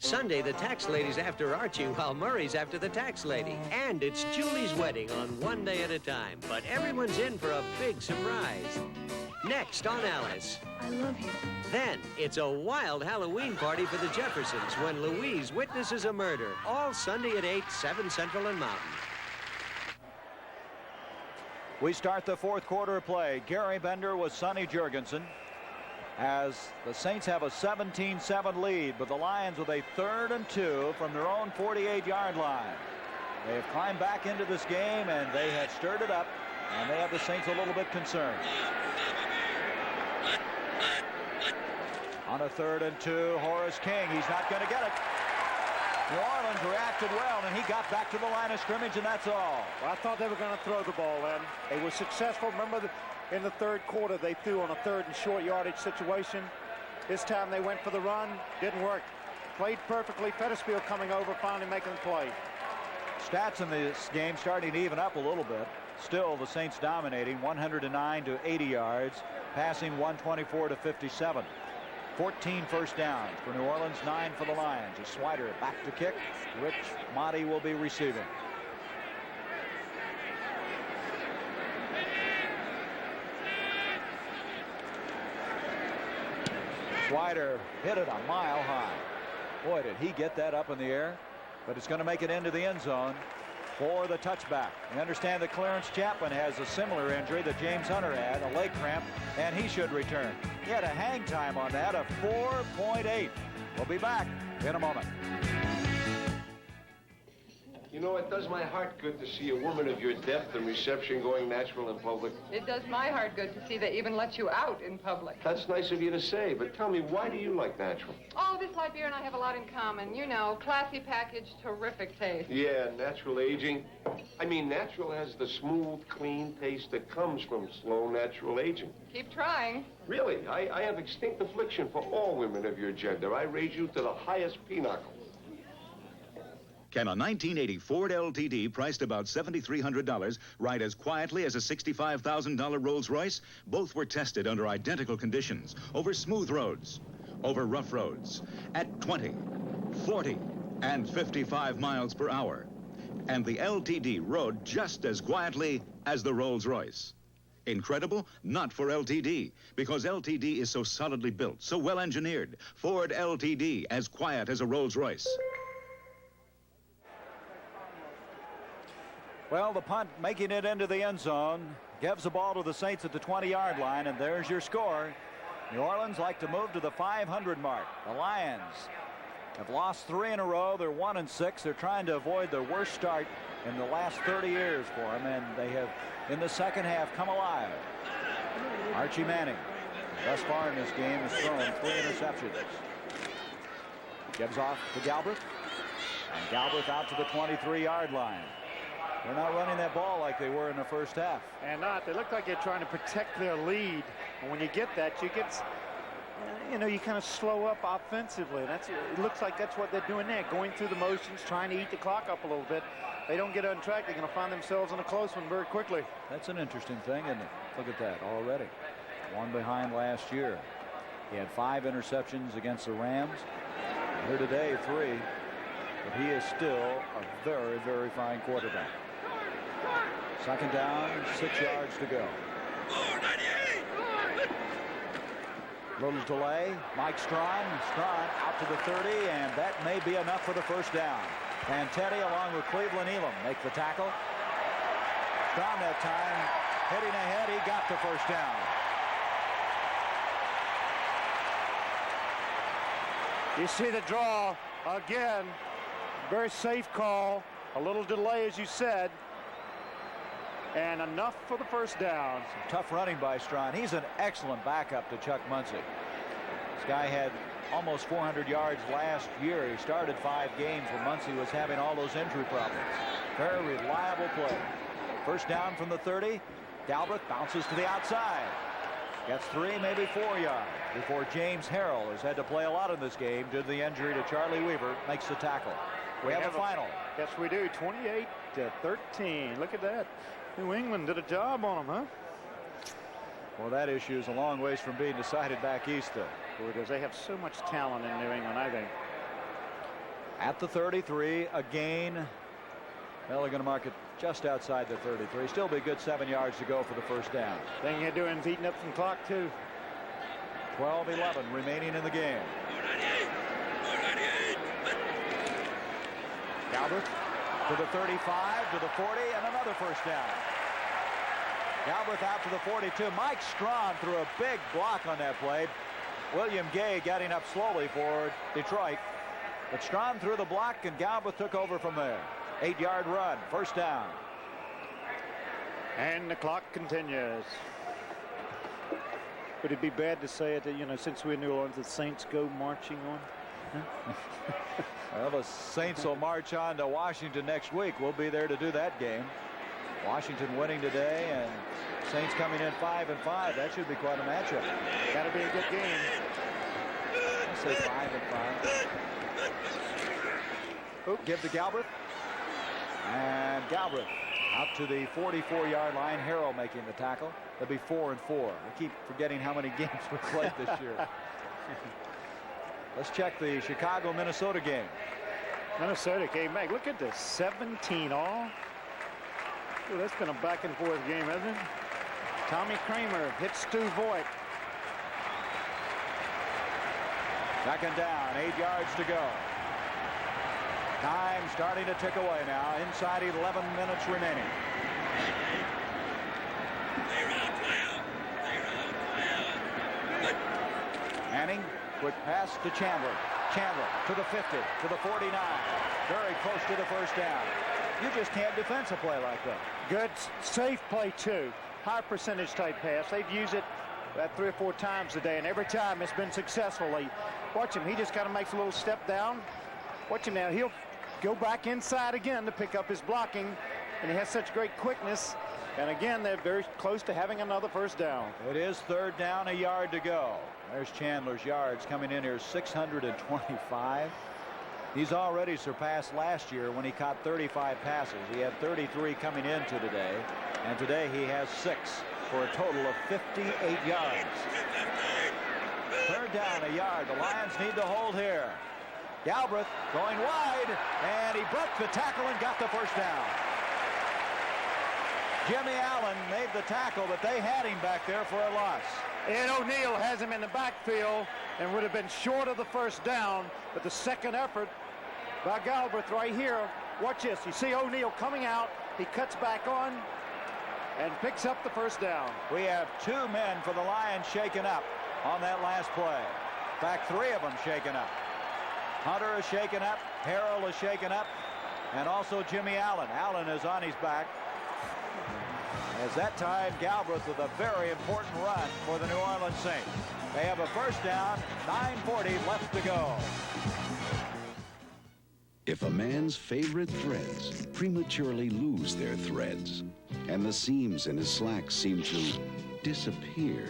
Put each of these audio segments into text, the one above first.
Sunday, the tax lady's after Archie while Murray's after the tax lady. And it's Julie's wedding on one day at a time. But everyone's in for a big surprise. Next on Alice. I love you. Then it's a wild Halloween party for the Jeffersons when Louise witnesses a murder. All Sunday at 8, 7 Central and Mountain. We start the fourth quarter of play. Gary Bender with Sonny Jurgensen, as the Saints have a 17-7 lead, but the Lions with a 3rd and 2 from their own 48-yard line. They have climbed back into this game, and they have stirred it up, and they have the Saints a little bit concerned. On a 3rd and 2, Horace King. He's not going to get it. New Orleans reacted well, and he got back to the line of scrimmage, and that's all. Well, I thought they were going to throw the ball in. They were successful. Remember, in the third quarter, they threw on a 3rd and short yardage situation. This time they went for the run. Didn't work. Played perfectly. Fettersfield coming over, finally making the play. Stats in this game starting to even up a little bit. Still, the Saints dominating, 109 to 80 yards, passing 124 to 57. 14 first downs for New Orleans, 9 for the Lions. A Swider back to kick. Rich Motti will be receiving. Swider hit it a mile high. Boy, did he get that up in the air. But it's going to make it into the end zone for the touchback. We understand that Clarence Chapman has a similar injury that James Hunter had, a leg cramp, and he should return. He had a hang time on that of 4.8. We'll be back in a moment. You know, it does my heart good to see a woman of your depth and reception going natural in public. It does my heart good to see they even let you out in public. That's nice of you to say, but tell me, why do you like natural? Oh, this light beer and I have a lot in common. You know, classy package, terrific taste. Yeah, natural aging. I mean, natural has the smooth, clean taste that comes from slow natural aging. Keep trying. Really, I have extinct affliction for all women of your gender. I raise you to the highest pinnacle. Can a 1980 Ford LTD priced about $7,300 ride as quietly as a $65,000 Rolls-Royce? Both were tested under identical conditions, over smooth roads, over rough roads, at 20, 40, and 55 miles per hour. And the LTD rode just as quietly as the Rolls-Royce. Incredible? Not for LTD, because LTD is so solidly built, so well engineered. Ford LTD, as quiet as a Rolls-Royce. Well, the punt making it into the end zone gives the ball to the Saints at the 20-yard line, and there's your score. New Orleans like to move to the 500 mark. The Lions have lost 3 in a row. They're 1-6. They're trying to avoid their worst start in the last 30 years for them, and they have, in the second half, come alive. Archie Manning, thus far in this game, has thrown 3 interceptions. Gives off to Galbraith, and Galbraith out to the 23-yard line. They're not running that ball like they were in the first half. And not. They look like they're trying to protect their lead. And when you get that, you get, you know, you kind of slow up offensively. It looks like that's what they're doing there, going through the motions, trying to eat the clock up a little bit. They don't get on track, they're going to find themselves in a close one very quickly. That's an interesting thing, isn't it? Look at that already. One behind last year. He had 5 interceptions against the Rams. Here today, 3. But he is still a very, very fine quarterback. Second down, 6 yards to go. Little delay. Mike Strawn. Strawn out to the 30, and that may be enough for the first down. And Teddy, along with Cleveland Elam, make the tackle. Strawn that time hitting ahead. He got the first down. You see the draw again. Very safe call. A little delay, as you said. And enough for the first down. Some tough running by Strawn. He's an excellent backup to Chuck Muncie. This guy had almost 400 yards last year. He started 5 games when Muncie was having all those injury problems. Very reliable play. First down from the 30. Galbraith bounces to the outside. Gets 3, maybe 4 yards before James Harrell has had to play a lot in this game due to the injury to Charlie Weaver. Makes the tackle. We have a final. Yes, we do. 28-13. Look at that. New England did a job on them, huh? Well, that issue is a long ways from being decided back east, though. Because they have so much talent in New England, I think. At the 33, a gain. Well, they're going to mark it just outside the 33. Still be a good 7 yards to go for the first down. Thing you're doing is eating up some clock, too. 12-11 remaining in the game. Galbraith to the 35, to the 40, and another first down. Galbraith out to the 42. Mike Strawn threw a big block on that play. William Gay getting up slowly for Detroit. But Strawn threw the block, and Galbraith took over from there. 8-yard run, first down. And the clock continues. Would it be bad to say it, you know, since we're in New Orleans, the Saints go marching on? Huh? Well, the Saints will march on to Washington next week. We'll be there to do that game. Washington winning today, and Saints coming in 5-5. That should be quite a matchup. That'll be a good game. I say 5-5. Oh, give to Galbraith. And Galbraith out to the 44-yard line. Harrell making the tackle. They'll be 4-4. I keep forgetting how many games we played this year. Let's check the Chicago-Minnesota game. Minnesota came back. Look at this, 17 all. Ooh, that's been a back and forth game, hasn't it? Tommy Kramer hits Stu Voigt. Second down, 8 yards to go. Time starting to tick away now. Inside 11 minutes remaining. Manning, quick pass to Chandler. Chandler to the 50, to the 49. Very close to the first down. You just can't defense a play like that. Good, safe play, too. High percentage type pass. They've used it about 3 or 4 times today, and every time it's been successfully. Watch him. He just kind of makes a little step down. Watch him now. He'll go back inside again to pick up his blocking, and he has such great quickness. And again, they're very close to having another first down. It is third down, a yard to go. There's Chandler's yards coming in here, 625. He's already surpassed last year when he caught 35 passes. He had 33 coming into today, and today he has 6 for a total of 58 yards. Third down, a yard. The Lions need to hold here. Galbraith going wide, and he broke the tackle and got the first down. Jimmy Allen made the tackle, but they had him back there for a loss. Ed O'Neill has him in the backfield and would have been short of the first down, but the second effort by Galbraith right here. Watch this. You see O'Neill coming out. He cuts back on and picks up the first down. We have 2 men for the Lions shaken up on that last play. In fact, 3 of them shaken up. Hunter is shaken up. Harrell is shaken up. And also Jimmy Allen. Allen is on his back. As that time, Galbraith with a very important run for the New Orleans Saints. They have a first down, 9:40 left to go. If a man's favorite threads prematurely lose their threads, and the seams in his slacks seem to disappear,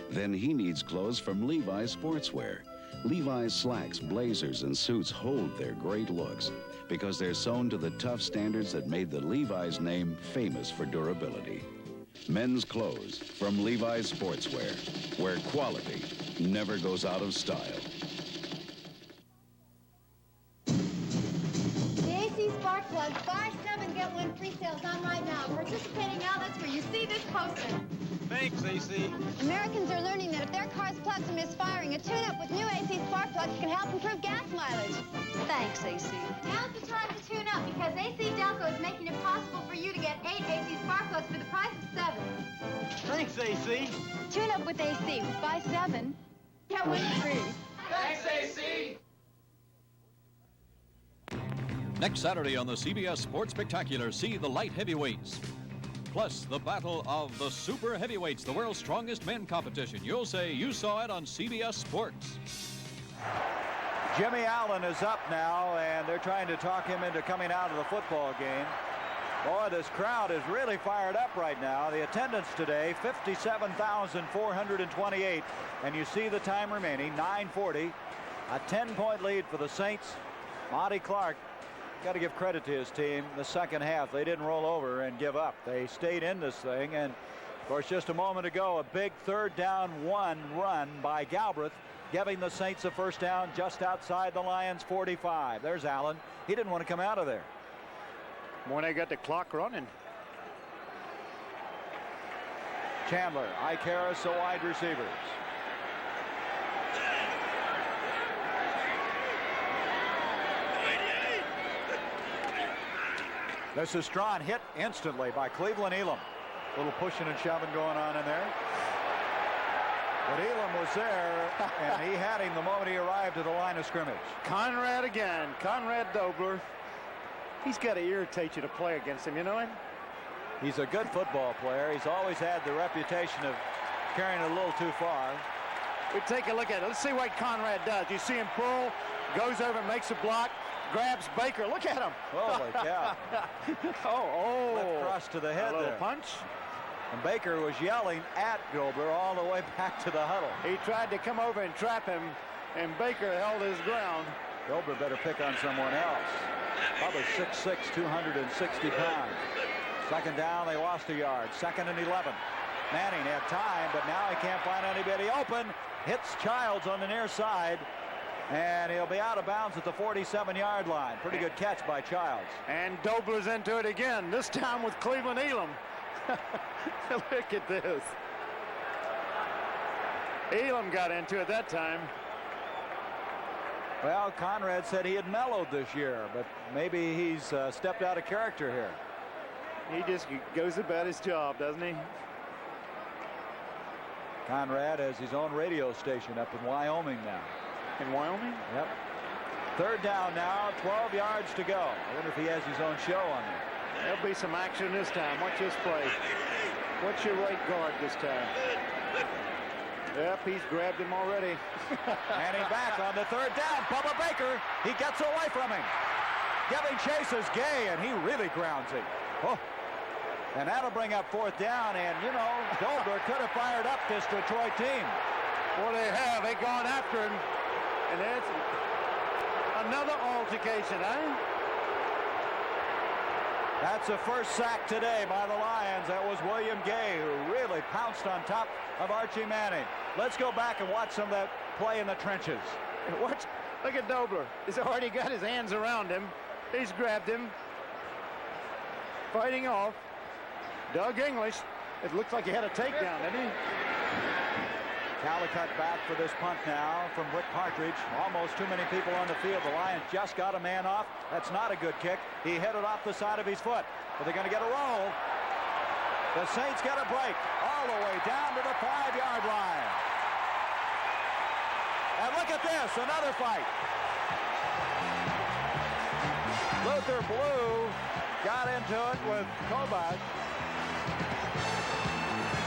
then he needs clothes from Levi's Sportswear. Levi's slacks, blazers, and suits hold their great looks because they're sewn to the tough standards that made the Levi's name famous for durability. Men's clothes from Levi's Sportswear, where quality never goes out of style. The AC Spark Plug, buy 7, get 1 free sales on right now. Participating outlets where you see this poster. Thanks, AC. Americans are learning that if their car's plugs are misfiring, a tune-up with new AC Spark Plugs can help improve gas mileage. Thanks, AC. Now's the time to tune up because AC Delco is making it possible for you to get 8 AC Spark Plugs for the price of 7. Thanks, AC. Tune up with AC. Buy 7, get 1 free. Thanks, AC. Next Saturday on the CBS Sports Spectacular, see the light heavyweights. Plus, the battle of the super heavyweights, the world's strongest men competition. You'll say you saw it on CBS Sports. Jimmy Allen is up now, and they're trying to talk him into coming out of the football game. Boy, this crowd is really fired up right now. The attendance today, 57,428. And you see the time remaining, 9:40. A 10-point lead for the Saints. Monty Clark, got to give credit to his team. The second half, they didn't roll over and give up. They stayed in this thing. And, of course, just a moment ago, a big third down 1 run by Galbraith giving the Saints a first down just outside the Lions 45. There's Allen. He didn't want to come out of there. When they got the clock running. Chandler, Ike Harris, the wide receivers. This is Strawn, hit instantly by Cleveland Elam. A little pushing and shoving going on in there. But Elam was there, and he had him the moment he arrived at the line of scrimmage. Conrad again. Conrad Dobler. He's got to irritate you to play against him, you know him? He's a good football player. He's always had the reputation of carrying it a little too far. We take a look at it. Let's see what Conrad does. You see him pull, goes over, makes a block, grabs Baker. Look at him. Holy cow. Left cross to the head a little there. punch. And Baker was yelling at Dobler all the way back to the huddle. He tried to come over and trap him, and Baker held his ground. Dobler better pick on someone else. Probably 6'6", 260 pounds. Second down, they lost a yard. 2nd and 11. Manning had time, but now he can't find anybody open. Hits Childs on the near side, and he'll be out of bounds at the 47-yard line. Pretty good catch by Childs. And Dobler's into it again, this time with Cleveland Elam. Look at this. Elam got into it that time. Well, Conrad said he had mellowed this year, but maybe he's stepped out of character here. He just goes about his job, doesn't he? Conrad has his own radio station up in Wyoming now. In Wyoming? Yep. 3rd down now, 12 yards to go. I wonder if he has his own show on there. There'll be some action this time. Watch this play. What's your right guard this time? Yep, he's grabbed him already. Manning back on the 3rd down. Bubba Baker, he gets away from him. Giving chase is Gay, and he really grounds him. Oh. And that'll bring up 4th down, and, you know, Dobler could have fired up this Detroit team. Well, they have. They gone after him, and that's another altercation, huh? That's the first sack today by the Lions. That was William Gay, who really pounced on top of Archie Manning. Let's go back and watch some of that play in the trenches. Watch. Look at Dobler. He's already got his hands around him. He's grabbed him. Fighting off. Doug English. It looks like he had a takedown, didn't he? Calicut back for this punt now from Rick Partridge. Almost too many people on the field. The Lions just got a man off. That's not a good kick. He hit it off the side of his foot. But they're going to get a roll. The Saints get a break all the way down to the 5-yard line. And look at this, another fight. Luther Blue got into it with Kovac.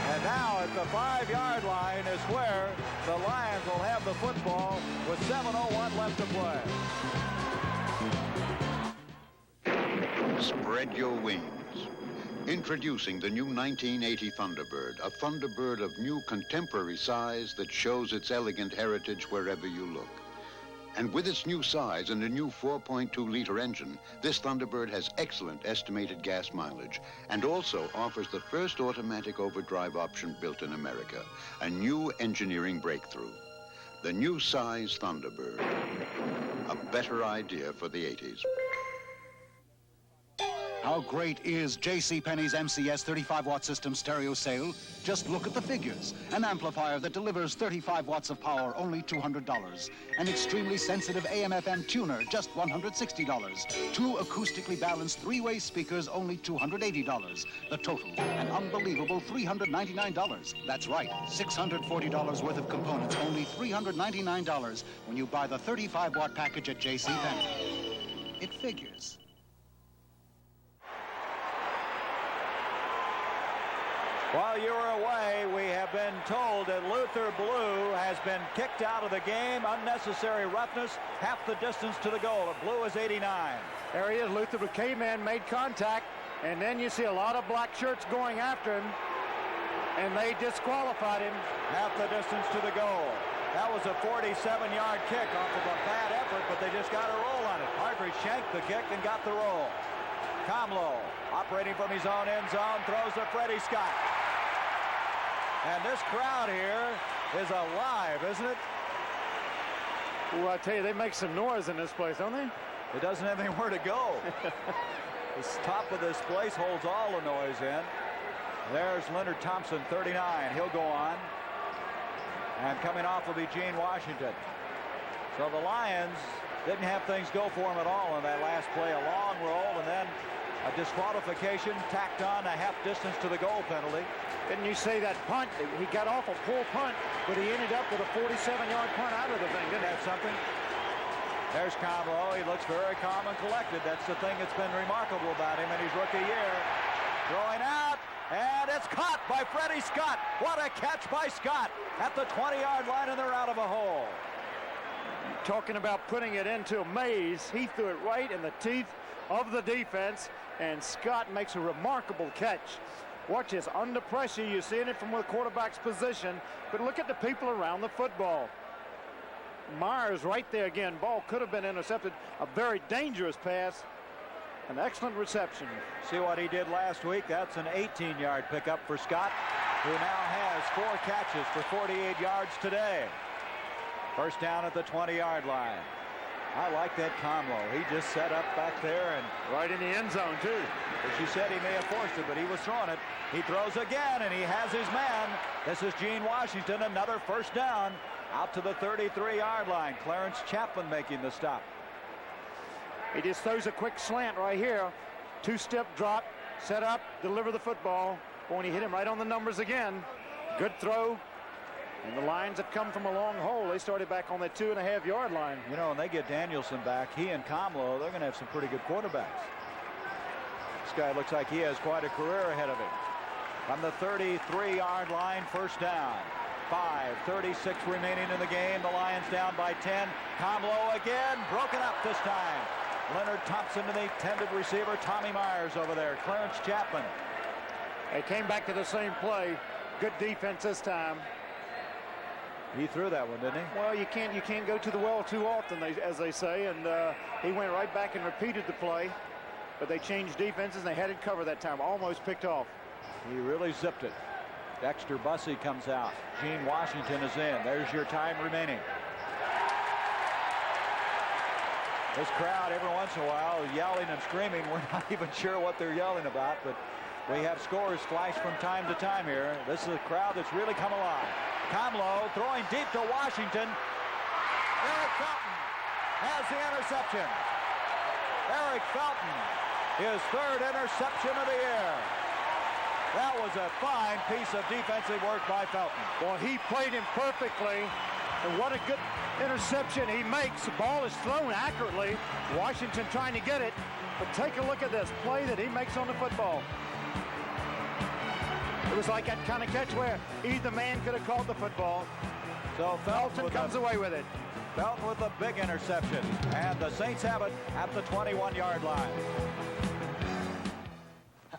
And now at the 5-yard line is where the Lions will have the football with 7:01 left to play. Spread your wings. Introducing the new 1980 Thunderbird, a Thunderbird of new contemporary size that shows its elegant heritage wherever you look. And with its new size and a new 4.2-liter engine, this Thunderbird has excellent estimated gas mileage and also offers the first automatic overdrive option built in America, a new engineering breakthrough. The new size Thunderbird, a better idea for the 80s. How great is JCPenney's MCS 35-watt system stereo sale? Just look at the figures. An amplifier that delivers 35 watts of power, only $200. An extremely sensitive AM/FM tuner, just $160. 2 acoustically balanced 3-way speakers, only $280. The total, an unbelievable $399. That's right, $640 worth of components, only $399 when you buy the 35-watt package at JCPenney. It figures. While you were away, we have been told that Luther Blue has been kicked out of the game. Unnecessary roughness, half the distance to the goal. Blue is 89. There he is. Luther came in, made contact, and then you see a lot of black shirts going after him, and they disqualified him. Half the distance to the goal. That was a 47-yard kick off of a bad effort, but they just got a roll on it. Partridge shanked the kick and got the roll. Comlow, operating from his own end zone, throws to Freddie Scott. And this crowd here is alive, isn't it? Well, I tell you, they make some noise in this place, don't they? It doesn't have anywhere to go. The top of this place holds all the noise in. There's Leonard Thompson, 39. He'll go on. And coming off will be Gene Washington. So the Lions didn't have things go for them at all in that last play. A long roll and then a disqualification tacked on a half distance to the goal penalty. Didn't you say that punt? He got off a poor punt, but he ended up with a 47-yard punt out of the thing. Didn't have something? There's Combo. He looks very calm and collected. That's the thing that's been remarkable about him in his rookie year. Throwing out, and it's caught by Freddie Scott. What a catch by Scott at the 20-yard line, and they're out of a hole. Talking about putting it into a maze, he threw it right in the teeth of the defense, and Scott makes a remarkable catch. Watch this, under pressure, you're seeing it from the quarterback's position, but look at the people around the football. Myers right there again. Ball could have been intercepted. A very dangerous pass. An excellent reception. See what he did last week? That's an 18-yard pickup for Scott, who now has 4 catches for 48 yards today. First down at the 20-yard line. I like that combo. He just set up back there and right in the end zone too. As you said, he may have forced it, but he was throwing it. He throws again, and he has his man. This is Gene Washington, another first down out to the 33-yard line. Clarence Chapman making the stop. He just throws a quick slant right here. 2-step drop, set up, deliver the football. When he hit him right on the numbers again. Good throw. And the Lions that come from a long hole, they started back on that 2.5-yard line. You know, when they get Danielson back, he and Comlo, they're going to have some pretty good quarterbacks. This guy looks like he has quite a career ahead of him. From the 33-yard line, first down. 5:36 remaining in the game. The Lions down by 10. Comlo again, broken up this time. Leonard Thompson to the intended receiver, Tommy Myers over there. Clarence Chapman. They came back to the same play. Good defense this time. He threw that one, didn't he? Well, you can't go to the well too often, as they say, and he went right back and repeated the play. But they changed defenses, and they had it covered that time. Almost picked off. He really zipped it. Dexter Bussey comes out. Gene Washington is in. There's your time remaining. This crowd, every once in a while, yelling and screaming. We're not even sure what they're yelling about, but we have scores flash from time to time here. This is a crowd that's really come alive. Comlo throwing deep to Washington. Eric Felton has the interception. Eric Felton, his 3rd interception of the year. That was a fine piece of defensive work by Felton. Well, he played him perfectly, and what a good interception he makes. The ball is thrown accurately. Washington trying to get it, but take a look at this play that he makes on the football. It was like that kind of catch where either man could have caught the football. So Felton comes away with it. Felton with a big interception, and the Saints have it at the 21-yard line.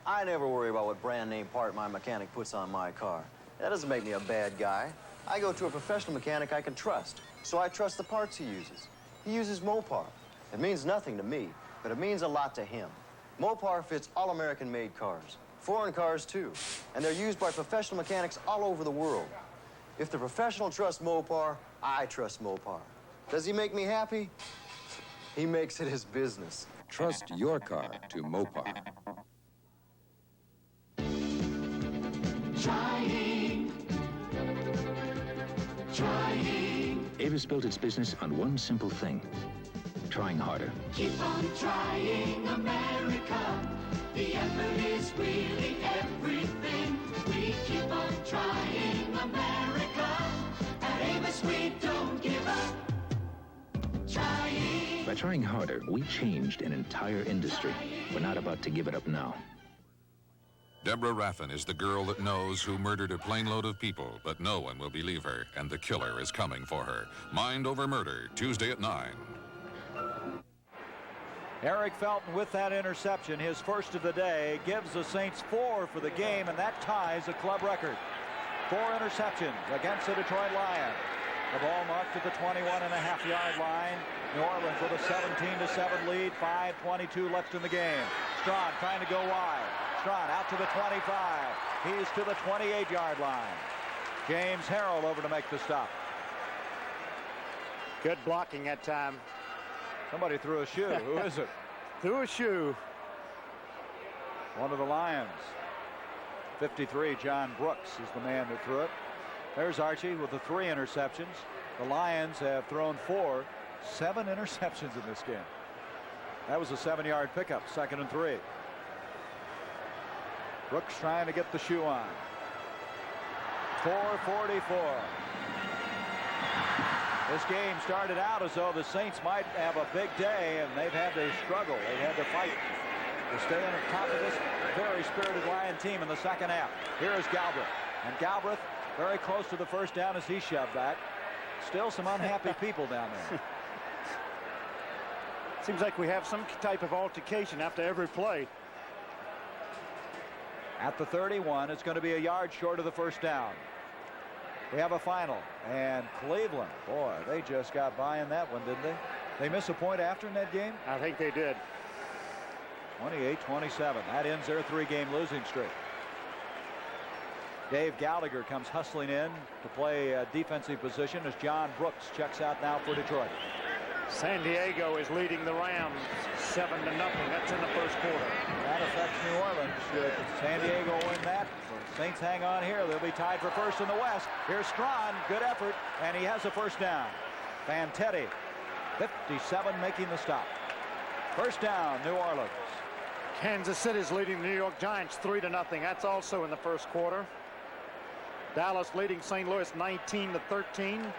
I never worry about what brand name part my mechanic puts on my car. That doesn't make me a bad guy. I go to a professional mechanic I can trust, so I trust the parts he uses. He uses Mopar. It means nothing to me, but it means a lot to him. Mopar fits all American-made cars, foreign cars too, and they're used by professional mechanics all over the world. If the professional trusts Mopar, I trust Mopar. Does he make me happy? He makes it his business. Trust your car to Mopar. Trying. Avis built its business on one simple thing: trying harder. Keep on trying, America. The effort is really everything. We keep on trying, America. At Avis, we don't give up. Trying. By trying harder, we changed an entire industry. We're not about to give it up now. Deborah Raffin is the girl that knows who murdered a plane load of people, but no one will believe her, and the killer is coming for her. Mind Over Murder, Tuesday at 9. Eric Felton with that interception, his first of the day, gives the Saints 4 for the game, and that ties a club record. 4 interceptions against the Detroit Lions. The ball marked at the 21.5-yard line. New Orleans with a 17-7 lead, 5:22 left in the game. Strawn trying to go wide. Strawn out to the 25. He's to the 28-yard line. James Harrell over to make the stop. Good blocking that time. Somebody threw a shoe. Who is it? Threw a shoe. One of the Lions. 53, John Brooks is the man that threw it. There's Archie with the 3 interceptions. The Lions have thrown 7 interceptions in this game. That was a 7-yard pickup, 2nd and 3. Brooks trying to get the shoe on. 4:44. This game started out as though the Saints might have a big day, and they've had to struggle. They've had to fight to stay on the top of this very spirited Lion team in the second half. Here is Galbraith. And Galbraith very close to the first down as he shoved that. Still some unhappy people down there. Seems like we have some type of altercation after every play. At the 31, it's going to be a yard short of the first down. We have a final. And Cleveland, boy, they just got by in that one, didn't they? They miss a point after in that game? I think they did. 28-27. That ends their 3-game losing streak. Dave Gallagher comes hustling in to play a defensive position as John Brooks checks out now for Detroit. San Diego is leading the Rams 7-0. That's in the first quarter. That affects New Orleans. Should San Diego win that, the Saints hang on here. They'll be tied for first in the West. Here's Strawn. Good effort. And he has a first down. Fantetti, 57, making the stop. First down, New Orleans. Kansas City is leading the New York Giants 3-0. That's also in the first quarter. Dallas leading St. Louis 19-13.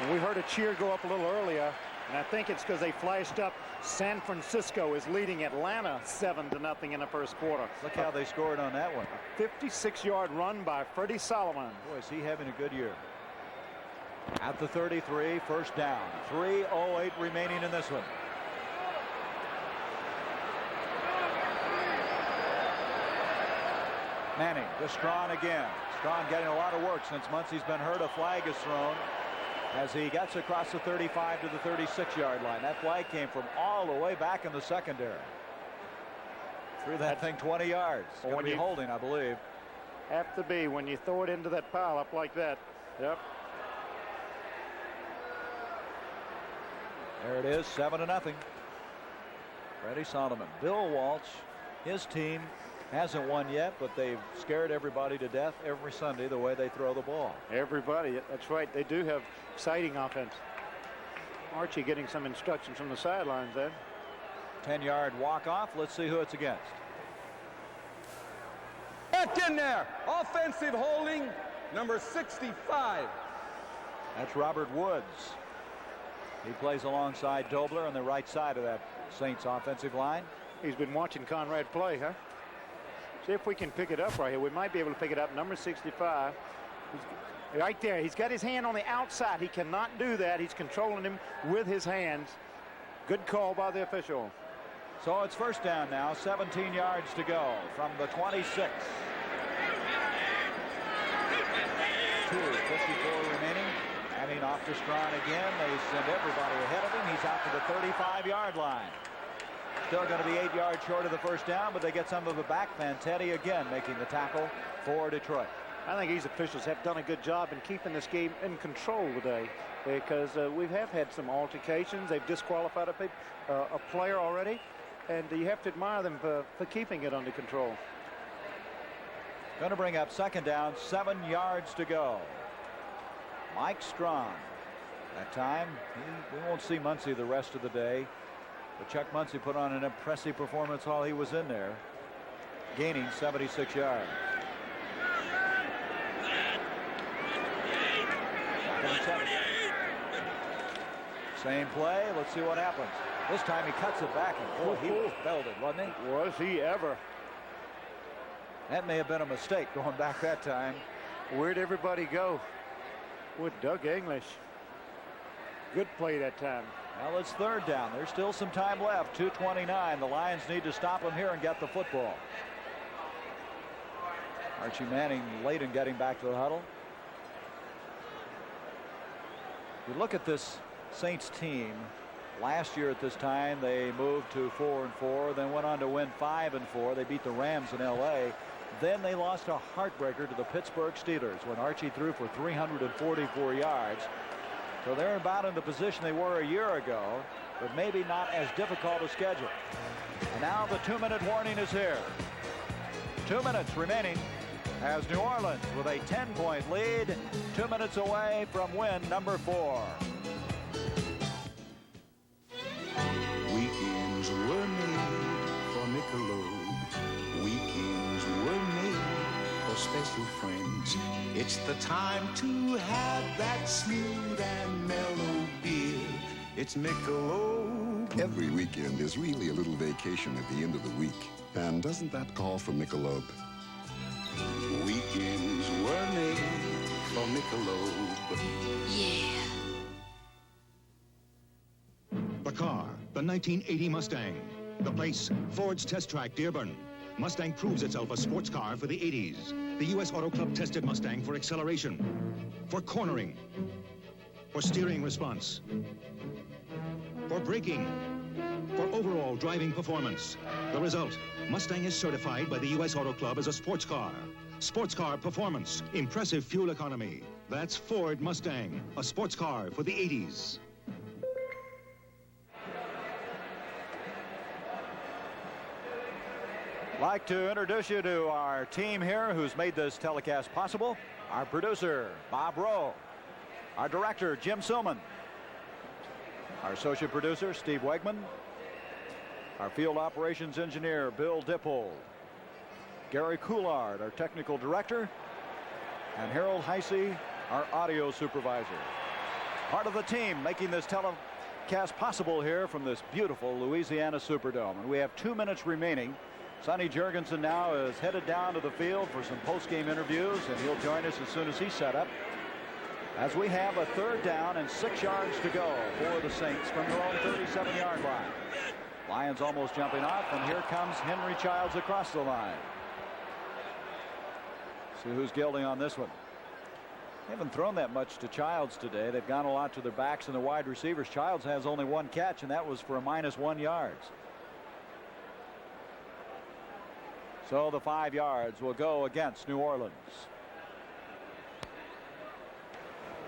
And we heard a cheer go up a little earlier, and I think it's because they flashed up. San Francisco is leading Atlanta 7-0 in the first quarter. Look how they scored on that one. 56-yard run by Freddie Solomon. Boy, is he having a good year. At the 33, first down. 3:08 remaining in this one. Manning to Strawn again. Strawn getting a lot of work since Muncie's been hurt. A flag is thrown as he gets across the 35 to the 36-yard line. That flag came from all the way back in the secondary. Threw that thing 20 yards. Going to be holding, I believe. Have to be when you throw it into that pile up like that. Yep. There it is, 7-0. Freddie Solomon. Bill Walsh, his team hasn't won yet, but they've scared everybody to death every Sunday the way they throw the ball. Everybody, that's right. They do have exciting offense. Archie getting some instructions from the sidelines there. 10-yard walk-off. Let's see who it's against. Back in there. Offensive holding, number 65. That's Robert Woods. He plays alongside Dobler on the right side of that Saints offensive line. He's been watching Conrad play, huh? See if we can pick it up right here. We might be able to pick it up. Number 65. Right there. He's got his hand on the outside. He cannot do that. He's controlling him with his hands. Good call by the official. So it's first down now. 17 yards to go from the 26. 2:54 remaining. Heading off to Strawn again. They send everybody ahead of him. He's out to the 35-yard line. Still going to be 8 yards short of the first down, but they get some of it back. Fantetti again making the tackle for Detroit. I think these officials have done a good job in keeping this game in control today, because we have had some altercations. They've disqualified a player already, and you have to admire them for keeping it under control. Going to bring up second down, 7 yards to go. Mike Strawn. That time, we won't see Muncie the rest of the day. But Chuck Muncie put on an impressive performance while he was in there, gaining 76 yards. Same play. Let's see what happens. This time he cuts it back, and boy, he was belted, wasn't he? Was he ever? That may have been a mistake going back that time. Where'd everybody go? With Doug English. Good play that time. Well, it's third down. There's still some time left. 2:29. The Lions need to stop him here and get the football. Archie Manning late in getting back to the huddle. You look at this Saints team. Last year at this time they moved to 4-4, then went on to win 5-4. They beat the Rams in LA. then they lost a heartbreaker to the Pittsburgh Steelers when Archie threw for 344 yards. So they're about in the position they were a year ago, but maybe not as difficult a schedule. And now the 2-minute warning is here. 2 minutes remaining as New Orleans with a 10-point lead, 2 minutes away from win number 4. Weekends were made for Michelob. Weekends were made for special friends. It's the time to have that smooth and mellow beer. It's Michelob. Every weekend is really a little vacation at the end of the week. And doesn't that call for Michelob? Weekends were made for Michelob. Yeah. The car, the 1980 Mustang. The place, Ford's Test Track, Dearborn. Mustang proves itself a sports car for the 80s. The U.S. Auto Club tested Mustang for acceleration, for cornering, for steering response, for braking, for overall driving performance. The result, Mustang is certified by the U.S. Auto Club as a sports car. Sports car performance, impressive fuel economy. That's Ford Mustang, a sports car for the 80s. Like to introduce you to our team here who's made this telecast possible. Our producer, Bob Rowe. Our director, Jim Sillman. Our associate producer, Steve Wegman. Our field operations engineer, Bill Dippold. Gary Coulard, our technical director. And Harold Heisey, our audio supervisor. Part of the team making this telecast possible here from this beautiful Louisiana Superdome. And we have 2 minutes remaining. Sonny Jurgensen now is headed down to the field for some post-game interviews, and he'll join us as soon as he's set up. As we have a 3rd down and 6 yards to go for the Saints from their own 37-yard line. Lions almost jumping off, and here comes Henry Childs across the line. See who's gelding on this one. They haven't thrown that much to Childs today. They've gone a lot to their backs and the wide receivers. Childs has only 1 catch, and that was for a -1 yards. So the 5 yards will go against New Orleans.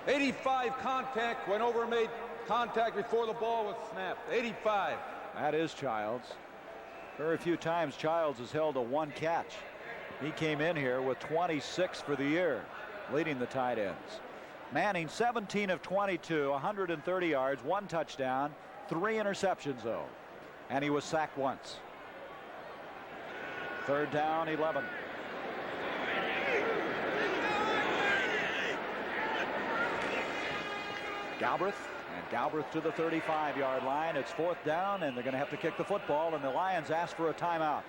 85 contact, went over and made contact before the ball was snapped. 85. That is Childs. Very few times Childs has held a 1 catch. He came in here with 26 for the year, leading the tight ends. Manning 17 of 22, 130 yards, 1 touchdown, 3 interceptions though. And he was sacked once. 3rd down, 11. Galbraith, and Galbraith to the 35-yard line. It's 4th down, and they're going to have to kick the football, and the Lions ask for a timeout.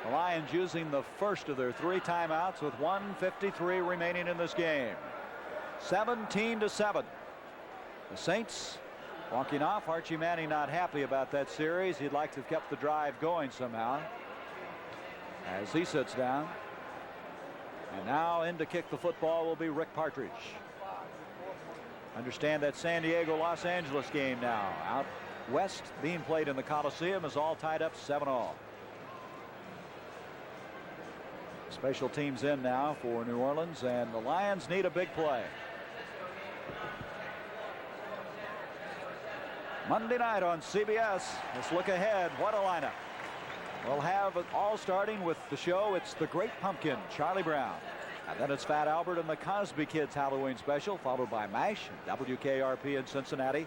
The Lions using the first of their 3 timeouts with 1:53 remaining in this game. 17-7. The Saints walking off. Archie Manning not happy about that series. He'd like to have kept the drive going somehow. As he sits down. And now in to kick the football will be Rick Partridge. Understand that San Diego Los Angeles game now out west being played in the Coliseum is all tied up 7-all. Special teams in now for New Orleans, and the Lions need a big play. Monday night on CBS. Let's look ahead. What a lineup. We'll have it all starting with the show. It's The Great Pumpkin, Charlie Brown. And then it's Fat Albert and the Cosby Kids Halloween special, followed by MASH and WKRP in Cincinnati.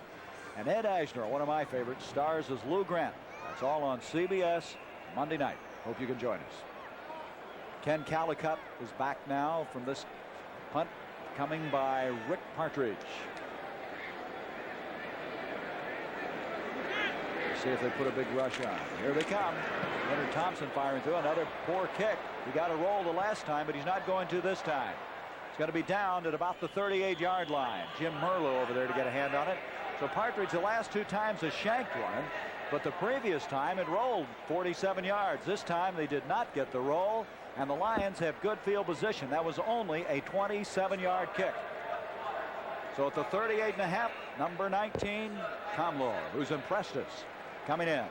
And Ed Asner, one of my favorites, stars as Lou Grant. That's all on CBS Monday night. Hope you can join us. Ken Callicutt is back now from this punt, coming by Rick Partridge. See if they put a big rush on. Here they come. Leonard Thompson firing through another poor kick. He got a roll the last time, but he's not going to this time. It's going to be down at about the 38-yard line. Jim Merlo over there to get a hand on it. So Partridge the last 2 times has shanked one, but the previous time it rolled 47 yards. This time they did not get the roll, and the Lions have good field position. That was only a 27-yard kick. So at the 38.5, number 19, Comlo, who's impressed us, coming in.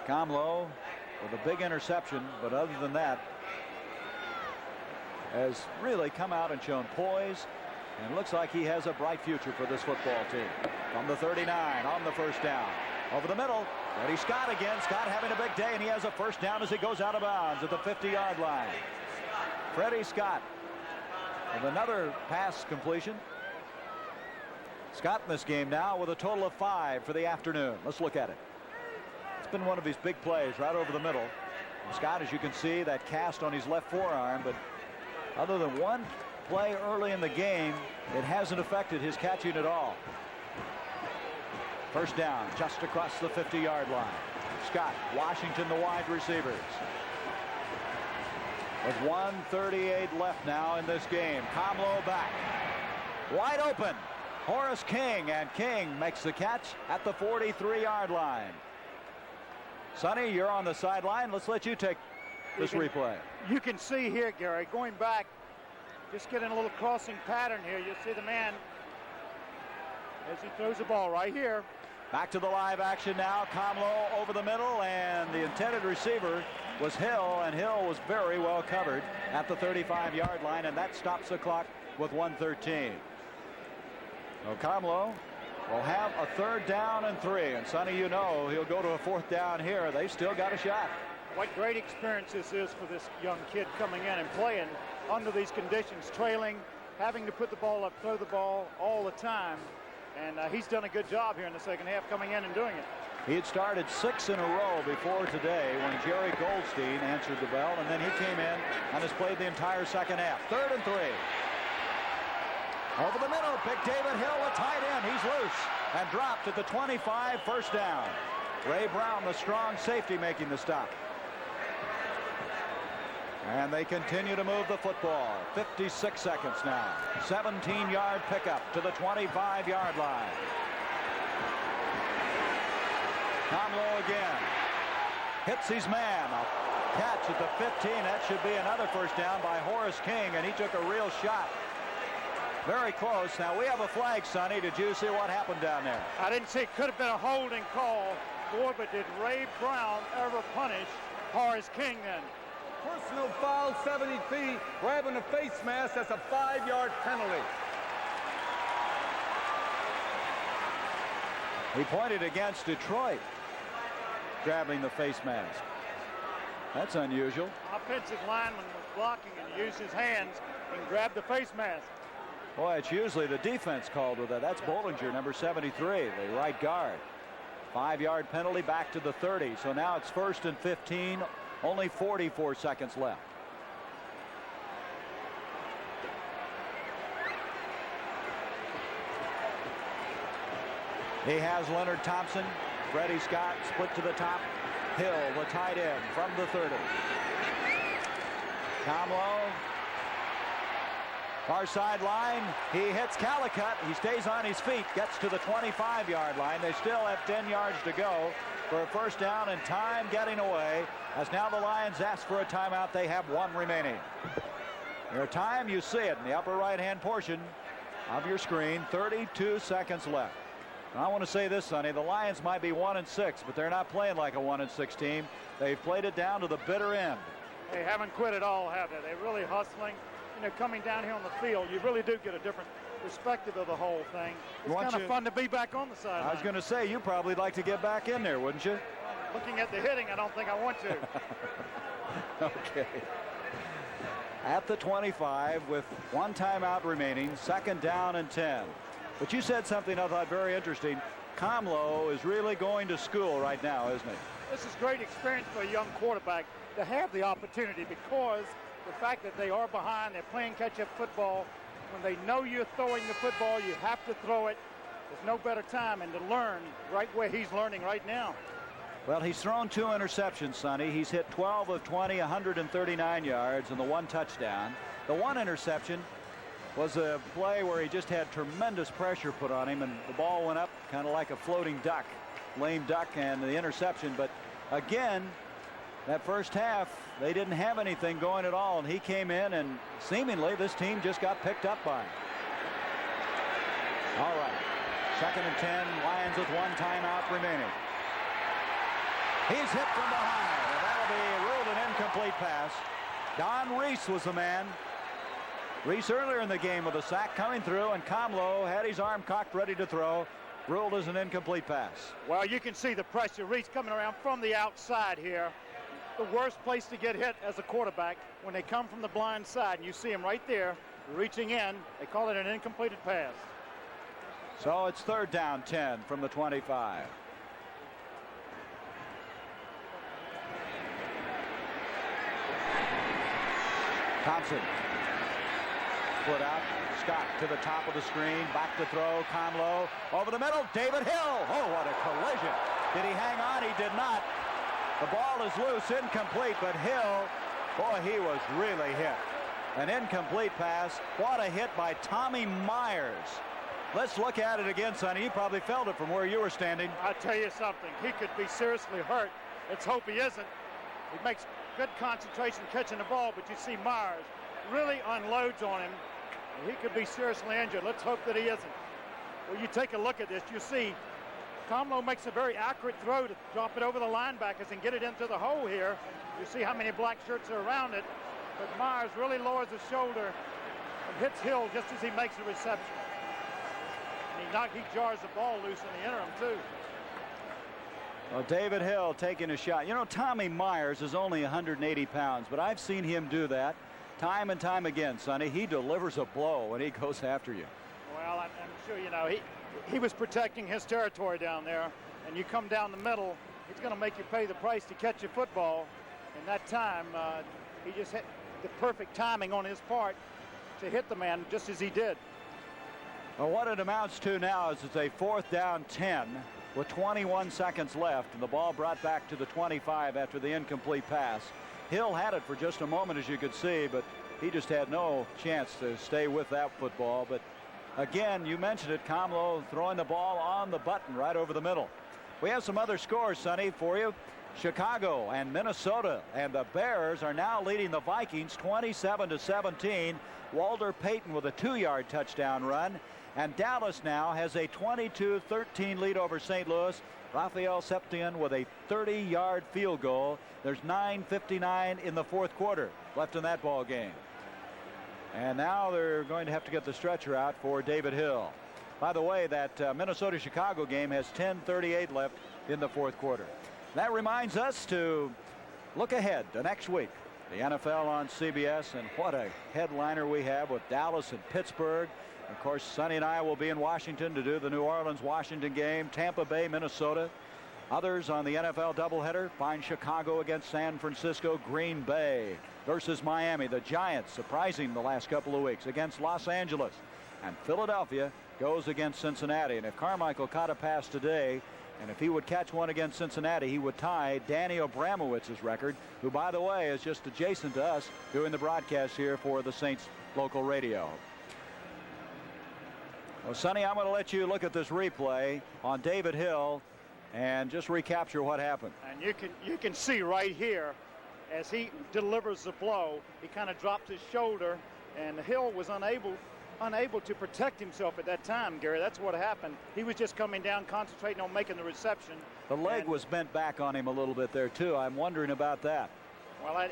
Comlow with a big interception, but other than that, has really come out and shown poise, and looks like he has a bright future for this football team. From the 39 on the first down. Over the middle, Freddie Scott again. Scott having a big day, and he has a first down as he goes out of bounds at the 50-yard line. Freddie Scott with another pass completion. Scott in this game now with a total of 5 for the afternoon. Let's look at it. It's been one of his big plays right over the middle. And Scott, as you can see, that cast on his left forearm, but other than one play early in the game, it hasn't affected his catching at all. First down just across the 50-yard line. Scott, Washington, the wide receivers. With 1:38 left now in this game. Comlow back. Wide open. Horace King, and King makes the catch at the 43-yard line. Sonny, you're on the sideline. Let's let you take this replay. You can see here, Gary, going back, just getting a little crossing pattern here. You see the man as he throws the ball right here. Back to the live action now. Comlow over the middle, and the intended receiver was Hill, and Hill was very well covered at the 35-yard line, and that stops the clock with 1:13. So Comlow will have a 3rd down and 3, and Sonny, you know he'll go to a 4th down here. They've still got a shot. What great experience this is for this young kid coming in and playing under these conditions, trailing, having to put the ball up, throw the ball all the time. And he's done a good job here in the second half coming in and doing it. He had started 6 in a row before today when Jerry Goldstein answered the bell, and then he came in and has played the entire second half. 3rd and 3. Over the middle, Big David Hill, a tight end. He's loose and dropped at the 25, first down. Ray Brown, the strong safety, making the stop. And they continue to move the football. 56 seconds now. 17-yard pickup to the 25-yard line. Comlow again. Hits his man. A catch at the 15. That should be another first down by Horace King, and he took a real shot. Very close. Now we have a flag, Sonny. Did you see what happened down there? I didn't see. It could have been a holding call. Boy, but did Ray Brown ever punish Horace King then? Personal foul, 70 feet, grabbing the face mask. That's a 5-yard penalty. He pointed against Detroit, grabbing the face mask. That's unusual. Offensive lineman was blocking and used his hands and grabbed the face mask. Boy, it's usually the defense called with that. That's Bollinger, number 73, the right guard. 5-yard penalty back to the 30. So now it's 1st and 15. Only 44 seconds left. He has Leonard Thompson, Freddie Scott split to the top. Hill, the tight end, from the 30. Comlow, far sideline. He hits Calicut. He stays on his feet, gets to the 25-yard line. They still have 10 yards to go for a first down, and time getting away. As now the Lions ask for a timeout. They have 1 remaining. Your time, you see it in the upper right-hand portion of your screen. 32 seconds left. And I want to say this, Sonny. The Lions might be 1-6, but they're not playing like a 1-6 team. They've played it down to the bitter end. They haven't quit at all, have they? They're really hustling. You know, coming down here on the field, you really do get a different perspective of the whole thing. It's kind of fun to be back on the sideline. I was going to say, you probably like to get back in there, wouldn't you? Looking at the hitting, I don't think I want to. Okay. At the 25 with 1 timeout remaining, 2nd down and 10. But you said something I thought very interesting. Comlow is really going to school right now, isn't he? This is great experience for a young quarterback to have the opportunity, because the fact that they are behind, they're playing catch-up football. When they know you're throwing the football, you have to throw it. There's no better time and to learn right where he's learning right now. Well, he's thrown 2 interceptions, Sonny. He's hit 12 of 20, 139 yards, and the 1 touchdown. The 1 interception was a play where he just had tremendous pressure put on him, and the ball went up kind of like a floating duck, lame duck, and the interception. But again, that first half, they didn't have anything going at all, and he came in, and seemingly this team just got picked up by him. All right, 2nd and 10, Lions with 1 timeout remaining. He's hit from behind, and that'll be ruled an incomplete pass. Don Reese was the man. Reese earlier in the game with a sack coming through, and Comlo had his arm cocked ready to throw. Ruled as an incomplete pass. Well, you can see the pressure. Reese coming around from the outside here. The worst place to get hit as a quarterback when they come from the blind side. And you see him right there reaching in. They call it an incompleted pass. So it's 3rd down 10 from the 25. Thompson. Split out. Scott to the top of the screen. Back to throw. Comlo over the middle. David Hill. Oh, what a collision. Did he hang on? He did not. The ball is loose. Incomplete. But Hill, boy, he was really hit. An incomplete pass. What a hit by Tommy Myers. Let's look at it again, Sonny. You probably felt it from where you were standing. I'll tell you something. He could be seriously hurt. Let's hope he isn't. He makes good concentration catching the ball, but you see Myers really unloads on him. He could be seriously injured. Let's hope that he isn't. Well, you take a look at this. You see Comlo makes a very accurate throw to drop it over the linebackers and get it into the hole here. You see how many black shirts are around it. But Myers really lowers his shoulder and hits Hill just as he makes the reception. And he jars the ball loose in the interim, too. Well, David Hill taking a shot. You know, Tommy Myers is only 180 pounds, but I've seen him do that time and time again, Sonny. He delivers a blow when he goes after you. Well, I'm sure, you know, he was protecting his territory down there, and you come down the middle, he's going to make you pay the price to catch your football. And that time, he just hit the perfect timing on his part to hit the man just as he did. Well, what it amounts to now is it's a 4th down 10 with 21 seconds left, and the ball brought back to the 25 after the incomplete pass. Hill had it for just a moment, as you could see, but he just had no chance to stay with that football. But again, you mentioned it, Comlo throwing the ball on the button right over the middle. We have some other scores, Sonny, for you. Chicago and Minnesota and the Bears are now leading the Vikings 27-17. Walter Payton with a 2-yard touchdown run. And Dallas now has a 22-13 lead over St. Louis. Rafael Septien with a 30-yard field goal. There's 9:59 in the 4th quarter left in that ball game. And now they're going to have to get the stretcher out for David Hill. By the way, that Minnesota-Chicago game has 10:38 left in the 4th quarter. That reminds us to look ahead to next week. The NFL on CBS, and what a headliner we have with Dallas and Pittsburgh. Of course, Sonny and I will be in Washington to do the New Orleans-Washington game, Tampa Bay, Minnesota. Others on the NFL doubleheader find Chicago against San Francisco, Green Bay versus Miami. The Giants surprising the last couple of weeks against Los Angeles. And Philadelphia goes against Cincinnati. And if Carmichael caught a pass today, and if he would catch one against Cincinnati, he would tie Danny Abramowitz's record, who, by the way, is just adjacent to us doing the broadcast here for the Saints local radio. Well, Sonny, I'm going to let you look at this replay on David Hill and just recapture what happened. And you can see right here, as he delivers the blow, he kind of dropped his shoulder, and Hill was unable to protect himself at that time, Gary. That's what happened. He was just coming down, concentrating on making the reception. The leg was bent back on him a little bit there, too. I'm wondering about that. Well, I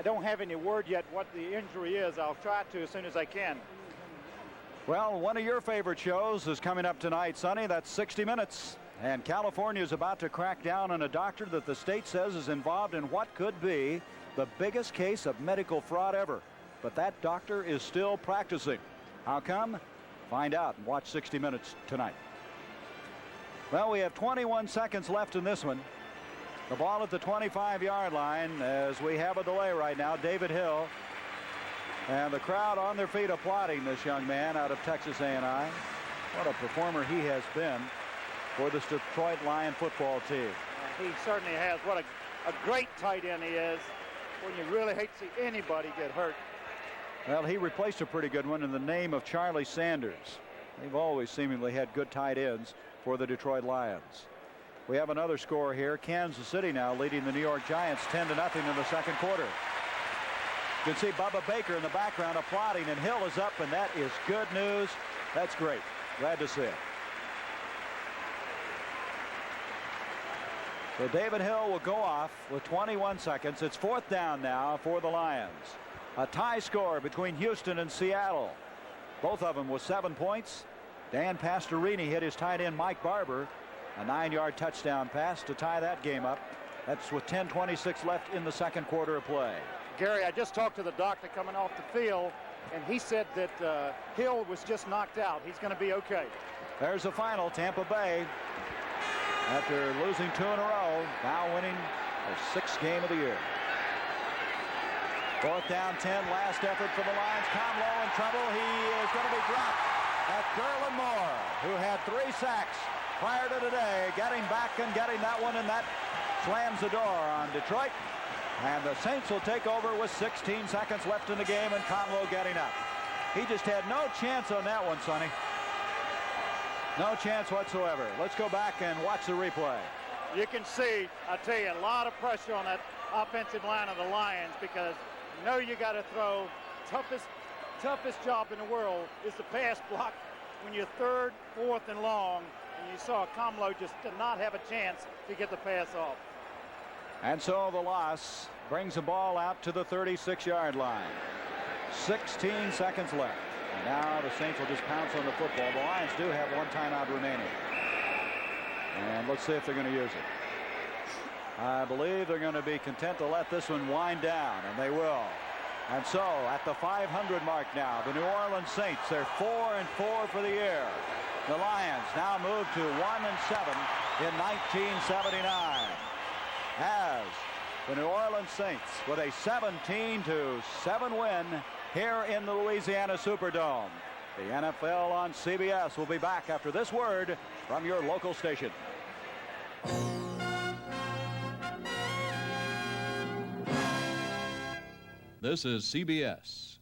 don't have any word yet what the injury is. I'll try to as soon as I can. Well, one of your favorite shows is coming up tonight, Sonny. That's 60 Minutes. And California is about to crack down on a doctor that the state says is involved in what could be the biggest case of medical fraud ever. But that doctor is still practicing. How come? Find out and watch 60 Minutes tonight. Well, we have 21 seconds left in this one. The ball at the 25-yard line as we have a delay right now. David Hill. And the crowd on their feet applauding this young man out of Texas A&I. What a performer he has been for this Detroit Lion football team. He certainly has. What a great tight end he is. When you really hate to see anybody get hurt. Well, he replaced a pretty good one in the name of Charlie Sanders. They've always seemingly had good tight ends for the Detroit Lions. We have another score here. Kansas City now leading the New York Giants 10-0 in the 2nd quarter. You can see Bubba Baker in the background applauding, and Hill is up, and that is good news. That's great. Glad to see it. So David Hill will go off with 21 seconds. It's 4th down now for the Lions. A tie score between Houston and Seattle. Both of them with 7 points. Dan Pastorini hit his tight end Mike Barber. A 9-yard touchdown pass to tie that game up. That's with 10:26 left in the second quarter of play. Gary, I just talked to the doctor coming off the field, and he said that Hill was just knocked out. He's going to be okay. There's the final. Tampa Bay, after losing 2 in a row, now winning their 6th game of the year. 4th down, 10, last effort for the Lions. Comlow in trouble. He is going to be dropped. That's Derlin Moore, who had 3 sacks prior to today, getting back and getting that one, and that slams the door on Detroit. And the Saints will take over with 16 seconds left in the game, and Comlow getting up. He just had no chance on that one, Sonny. No chance whatsoever. Let's go back and watch the replay. You can see, I tell you, a lot of pressure on that offensive line of the Lions, because you know you got to throw. Toughest job in the world is the pass block when you're 3rd, 4th, and long. And you saw Comlow just did not have a chance to get the pass off. And so the loss brings the ball out to the 36-yard line. 16 seconds left. And now the Saints will just pounce on the football. The Lions do have 1 timeout remaining. And let's see if they're going to use it. I believe they're going to be content to let this one wind down, and they will. And so at the 500 mark now, the New Orleans Saints, they're 4-4 for the year. The Lions now move to 1-7 in 1979. As the New Orleans Saints with a 17-7 win here in the Louisiana Superdome. The NFL on CBS will be back after this word from your local station. This is CBS.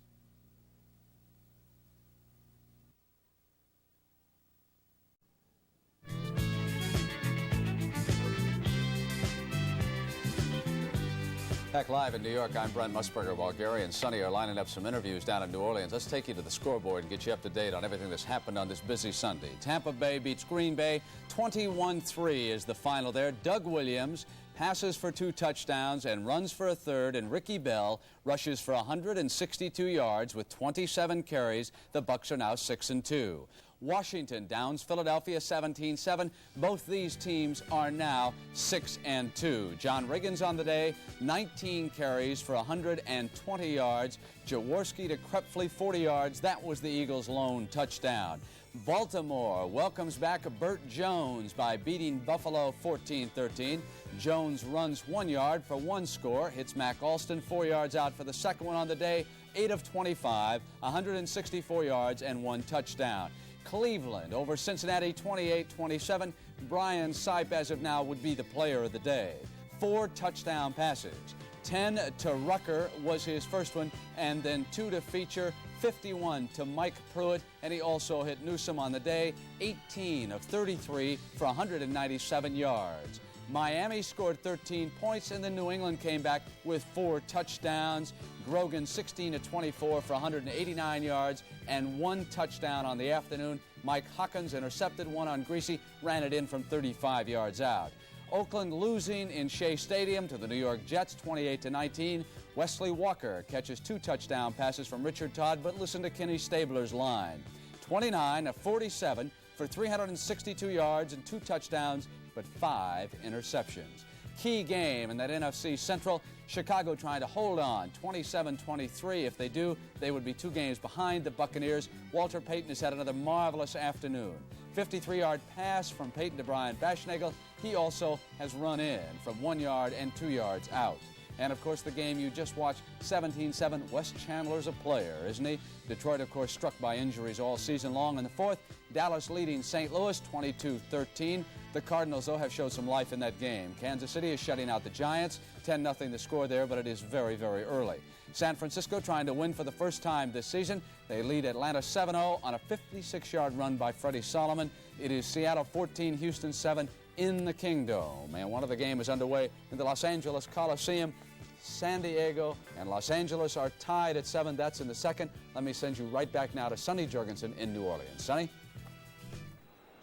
Back live in New York, I'm Brent Musburger, while Gary and Sonny are lining up some interviews down in New Orleans. Let's take you to the scoreboard and get you up to date on everything that's happened on this busy Sunday. Tampa Bay beats Green Bay. 21-3 is the final there. Doug Williams passes for 2 touchdowns and runs for a 3rd, and Ricky Bell rushes for 162 yards with 27 carries. The Bucs are now 6-2. Washington downs Philadelphia 17-7. Both these teams are now 6-2. John Riggins on the day, 19 carries for 120 yards. Jaworski to Krepfle, 40 yards. That was the Eagles' lone touchdown. Baltimore welcomes back Burt Jones by beating Buffalo 14-13. Jones runs 1 yard for 1 score, hits Mac Alston 4 yards out for the second one on the day, 8 of 25, 164 yards and 1 touchdown. Cleveland over Cincinnati 28-27. Brian Sipe, as of now, would be the player of the day. 4 touchdown passes. 10 to Rucker was his first one, and then 2 to Feature, 51 to Mike Pruitt, and he also hit Newsome on the day, 18 of 33 for 197 yards. Miami scored 13 points, and then New England came back with 4 touchdowns. Grogan 16-24 for 189 yards and 1 touchdown on the afternoon. Mike Hawkins intercepted 1 on Greasy, ran it in from 35 yards out. Oakland losing in Shea Stadium to the New York Jets 28-19. Wesley Walker catches 2 touchdown passes from Richard Todd, but listen to Kenny Stabler's line. 29 of 47 for 362 yards and 2 touchdowns, but 5 interceptions. Key game in that NFC Central. Chicago trying to hold on, 27-23. If they do, they would be 2 games behind the Buccaneers. Walter Payton has had another marvelous afternoon. 53-yard pass from Payton to Brian Baschnagel. He also has run in from 1 yard and 2 yards out. And, of course, the game you just watched, 17-7. Wes Chandler's a player, isn't he? Detroit, of course, struck by injuries all season long. In the 4th, Dallas leading St. Louis 22-13. The Cardinals, though, have showed some life in that game. Kansas City is shutting out the Giants. 10-0 the score there, but it is very, very early. San Francisco trying to win for the first time this season. They lead Atlanta 7-0 on a 56-yard run by Freddie Solomon. It is Seattle 14, Houston 7 in the Kingdome. And one of the game is underway in the Los Angeles Coliseum. San Diego and Los Angeles are tied at 7. That's in the second. Let me send you right back now to Sonny Jurgensen in New Orleans. Sonny?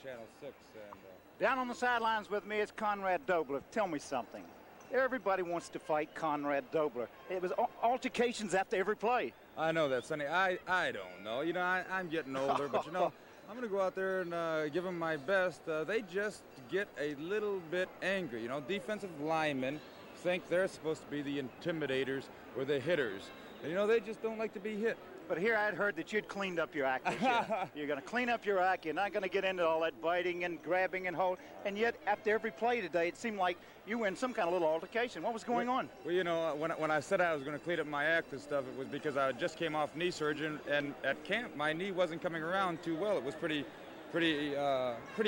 Channel 6 and Down on the sidelines with me is Conrad Dobler. Tell me something. Everybody wants to fight Conrad Dobler. It was altercations after every play. I know that, Sonny. I don't know. You know, I'm getting older, but you know, I'm going to go out there and give them my best. They just get a little bit angry. You know, defensive linemen think they're supposed to be the intimidators or the hitters. And, you know, they just don't like to be hit. But here I'd heard that you'd cleaned up your act this year. You're going to clean up your act. You're not going to get into all that biting and grabbing and hold. And yet, after every play today, it seemed like you were in some kind of little altercation. What was going on? Well, you know, when I said I was going to clean up my act and stuff, it was because I just came off knee surgery, and at camp, my knee wasn't coming around too well. It was pretty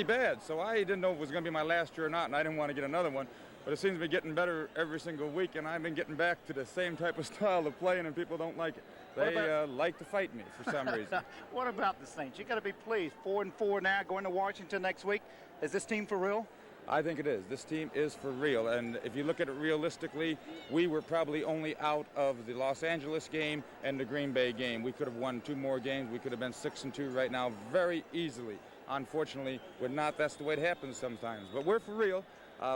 bad. So I didn't know if it was going to be my last year or not, and I didn't want to get another one. But it seems to be getting better every single week, and I've been getting back to the same type of style of playing, and people don't like it. They like to fight me for some reason. What about the Saints? You got to be pleased. 4-4 now, going to Washington next week. Is this team for real? I think it is. This team is for real. And if you look at it realistically, we were probably only out of the Los Angeles game and the Green Bay game. We could have won 2 more games. We could have been 6-2 right now very easily. Unfortunately, we're not. That's the way it happens sometimes. But we're for real.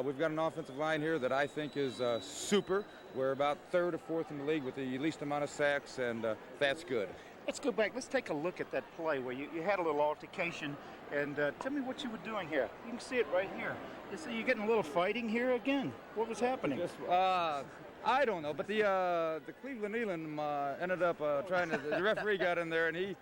We've got an offensive line here that I think is super. We're about 3rd or 4th in the league with the least amount of sacks, and that's good. Let's go back. Let's take a look at that play where you had a little altercation. And tell me what you were doing here. You can see it right here. You see you're getting a little fighting here again. What was happening? I don't know, but the Cleveland Elam ended up trying to. The referee got in there, and he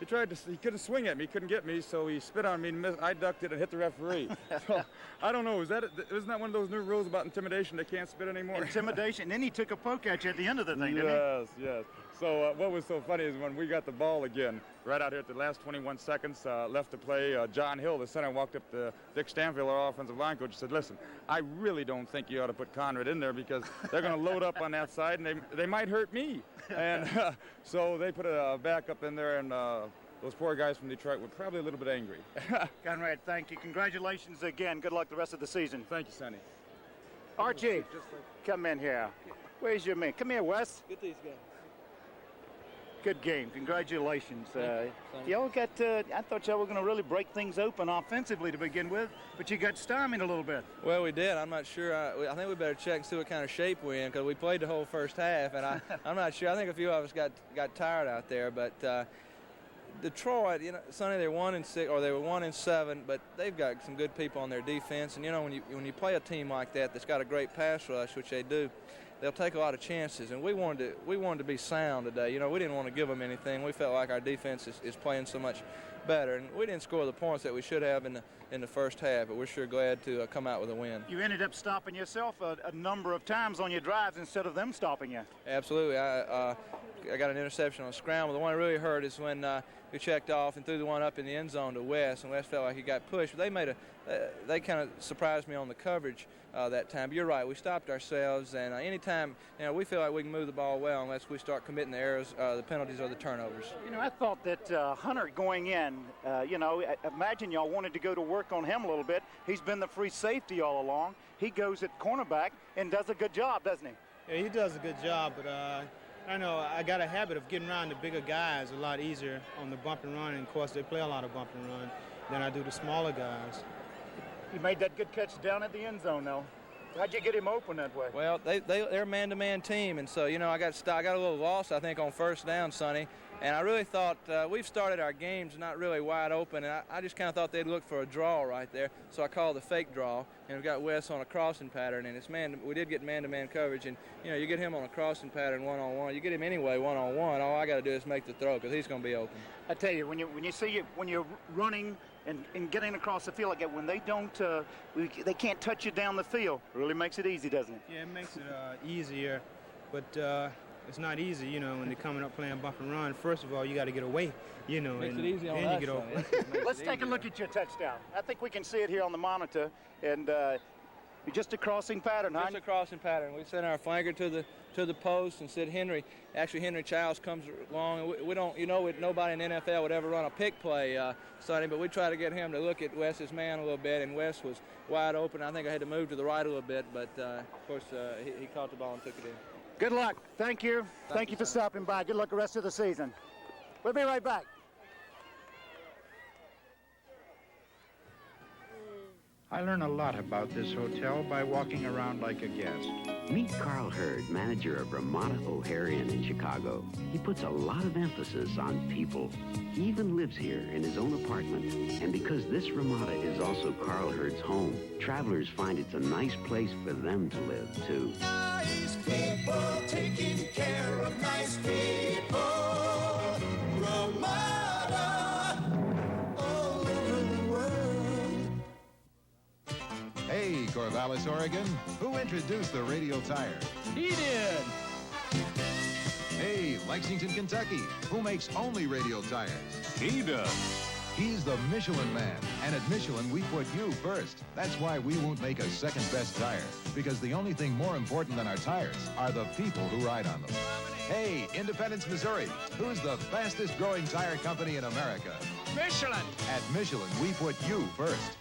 tried to. He couldn't swing at me, couldn't get me, so he spit on me and missed. I ducked it and hit the referee. So I don't know. Isn't that one of those new rules about intimidation? They can't spit anymore. Intimidation. And then he took a poke at you at the end of the thing, didn't he? Yes. So what was so funny is when we got the ball again, right out here at the last 21 seconds left to play, John Hill, the center, walked up to Dick Stanfield, our offensive line coach, and said, listen, I really don't think you ought to put Conrad in there because they're going to load up on that side, and they might hurt me. And so they put a backup in there, and those poor guys from Detroit were probably a little bit angry. Conrad, thank you. Congratulations again. Good luck the rest of the season. Thank you, Sonny. Archie, come in here. Where's your man? Come here, Wes. Get these guys. Good game. Congratulations. Y'all got, I thought y'all were going to really break things open offensively to begin with, but you got stymied a little bit. Well, we did. I'm not sure. I think we better check and see what kind of shape we're in because we played the whole first half, and I'm not sure. I think a few of us got tired out there, but Detroit, you know, Sonny, they're 1-6 or they were 1-7, but they've got some good people on their defense, and you know when you play a team like that that's got a great pass rush, which they do, they'll take a lot of chances, and we wanted to be sound today. You know, we didn't want to give them anything. We felt like our defense is playing so much better, and we didn't score the points that we should have in the first half, but we're sure glad to come out with a win. You ended up stopping yourself a number of times on your drives instead of them stopping you. Absolutely. I got an interception on a scramble. The one that really hurt is when we checked off and threw the one up in the end zone to West, and West felt like he got pushed. But they kind of surprised me on the coverage that time. But you're right, we stopped ourselves, and anytime we feel like we can move the ball well unless we start committing the errors, the penalties or the turnovers. You know, I thought that Hunter going in, imagine y'all wanted to go to work on him a little bit. He's been the free safety all along. He goes at cornerback and does a good job, doesn't he? Yeah, he does a good job, but I know I got a habit of getting around the bigger guys a lot easier on the bump and run, and of course they play a lot of bump and run than I do the smaller guys. You made that good catch down at the end zone, though. How'd you get him open that way? Well, they're a man-to-man team, and so I got a little lost, I think, on first down, Sonny. And I really thought we've started our games not really wide open, and I just kind of thought they'd look for a draw right there. So I called the fake draw, and we got Wes on a crossing pattern, and we did get man-to-man coverage, and you get him on a crossing pattern one-on-one. You get him anyway one-on-one. All I got to do is make the throw because he's going to be open. I tell you, when you're running and getting across the field like that, when they don't, they can't touch you down the field. It really makes it easy, doesn't it? Yeah, it makes it easier, but it's not easy, when they're coming up playing bump and run. First of all, you got to get away, Makes it easy on then us, you get open. Let's take a look at your touchdown. I think we can see it here on the monitor, and just a crossing pattern, huh? Just a crossing pattern. We send our flanker to the post and said Henry Childs comes along. We don't, nobody in the NFL would ever run a pick play, Sonny, but we try to get him to look at Wes's man a little bit, and Wes was wide open. I think I had to move to the right a little bit, but of course he caught the ball and took it in. Good luck. Thank you. Thank you for stopping by. Good luck the rest of the season. We'll be right back. I learn a lot about this hotel by walking around like a guest. Meet Carl Hurd, manager of Ramada O'Hare Inn in Chicago. He puts a lot of emphasis on people. He even lives here in his own apartment. And because this Ramada is also Carl Hurd's home, travelers find it's a nice place for them to live, too. Nice people taking care of nice people. Ramada, all over the world. Hey, Corvallis, Oregon. Who introduced the radial tire? He did. Hey, Lexington, Kentucky. Who makes only radial tires? He does. He's the Michelin man, and at Michelin, we put you first. That's why we won't make a second-best tire, because the only thing more important than our tires are the people who ride on them. Hey, Independence, Missouri. Who's the fastest-growing tire company in America? Michelin. At Michelin, we put you first.